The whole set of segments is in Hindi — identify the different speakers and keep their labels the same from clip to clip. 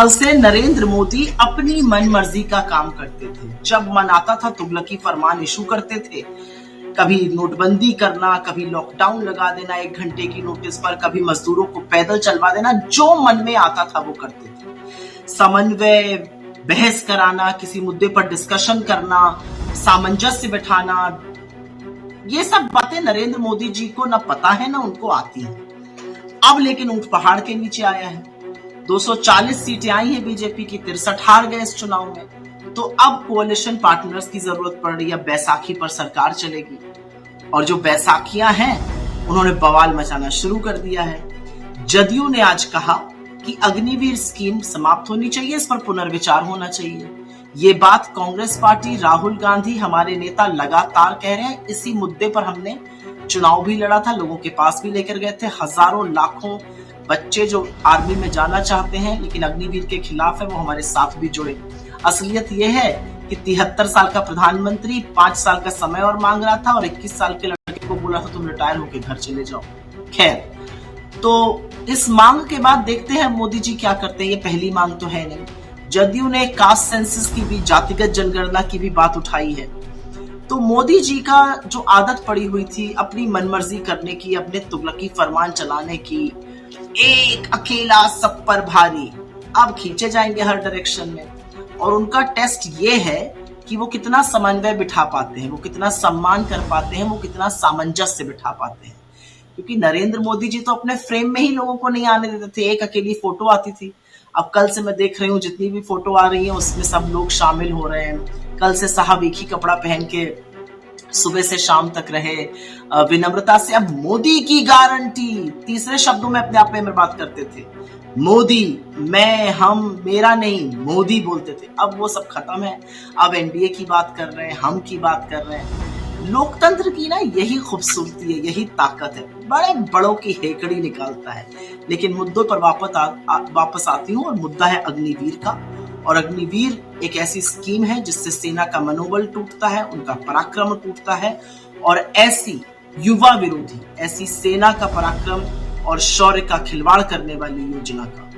Speaker 1: साल से नरेंद्र मोदी अपनी मनमर्जी का काम करते थे। जब मन आता था तुगलकी फरमान इशू करते थे। कभी नोटबंदी करना, कभी लॉकडाउन लगा देना 1 घंटे की नोटिस पर, कभी मजदूरों को पैदल चलवा देना, जो मन में आता था वो करते थे। समन्वय, बहस कराना, किसी मुद्दे पर डिस्कशन करना, सामंजस्य बिठाना, ये सब बातें नरेंद्र मोदी जी को ना पता है ना उनको आती है। अब लेकिन ऊंट पहाड़ के नीचे आया है। 240 सीटें आई हैं बीजेपी की, 63 हार गए इस चुनाव में। तो अब कोalition पार्टनर्स की जरूरत पड़ रही है। बैसाखी पर सरकार चलेगी और जो बैसाखियां हैं उन्होंने बवाल मचाना शुरू कर दिया है। जदयू ने आज कहा कि अग्निवीर स्कीम समाप्त होनी चाहिए, इस पर पुनर्विचार होना चाहिए। ये बात कांग्रेस पार्टी, राहुल गांधी, हमारे नेता लगातार कह रहे हैं। इसी मुद्दे पर हमने चुनाव भी लड़ा था, लोगों के पास भी लेकर गए थे। हजारों लाखों बच्चे जो आर्मी में जाना चाहते हैं लेकिन अग्निवीर के खिलाफ है, वो हमारे साथ भी जुड़े। असलियत यह है कि 73 साल का प्रधानमंत्री 5 साल का समय और मांग रहा था और 21 साल के लड़के को बोला था तुम रिटायर होकर घर चले जाओ। खैर, तो इस मांग के बाद देखते हैं मोदी जी क्या करते हैं। ये पहली मांग तो है नहीं। जदयू ने कास्ट सेंसस की भी, जातिगत जनगणना की भी बात उठाई है। तो मोदी जी का जो आदत पड़ी हुई थी अपनी मनमर्जी करने की, अपने तुगलकी फरमान चलाने की, एक अकेला सब पर भारी, अब खींचे जाएंगे हर डायरेक्शन में। और उनका टेस्ट ये है कि वो कितना समन्वय बिठा पाते हैं, वो कितना सम्मान कर पाते हैं, वो कितना सामंजस्य बिठा पाते हैं। क्योंकि नरेंद्र मोदी जी तो अपने फ्रेम में ही लोगों को नहीं आने देते थे। एक अकेली फोटो आती थी। अब कल से मैं देख रही हूँ जितनी भी फोटो आ रही है उसमें सब लोग शामिल हो रहे हैं। कल से साहब एक ही कपड़ा पहन के सुबह से शाम तक रहे, विनम्रता से। अब मोदी की गारंटी, तीसरे शब्दों में अपने आप में बात करते थे। मोदी, मैं, हम, मेरा नहीं, मोदी बोलते थे। अब वो सब खत्म है। अब एनडीए की बात कर रहे हैं, हम की बात कर रहे हैं। लोकतंत्र की ना यही खूबसूरती है, यही ताकत है। बड़े बड़ों की हेकड़ी निकालता है। लेकिन मुद्दों पर वापस आती हूँ और मुद्दा है अग्निवीर का। और अग्निवीर एक ऐसी स्कीम है जिससे सेना का मनोबल टूटता है, उनका पराक्रम टूटता है। और ऐसी युवा विरोधी, ऐसी सेना का पराक्रम और शौर्य का खिलवाड़ करने वाली योजना का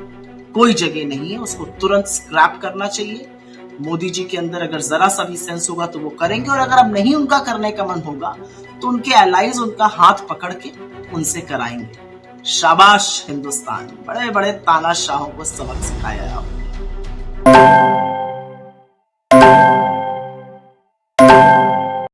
Speaker 1: कोई जगह नहीं है। उसको तुरंत स्क्रैप करना चाहिए। मोदी जी के अंदर अगर जरा सा भी सेंस होगा तो वो करेंगे, और अगर अब नहीं उनका करने का मन होगा तो उनके एलाइज उनका हाथ पकड़ के उनसे कराएंगे। शाबाश हिंदुस्तान, बड़े बड़े तानाशाहों को सबक सिखाया आपने।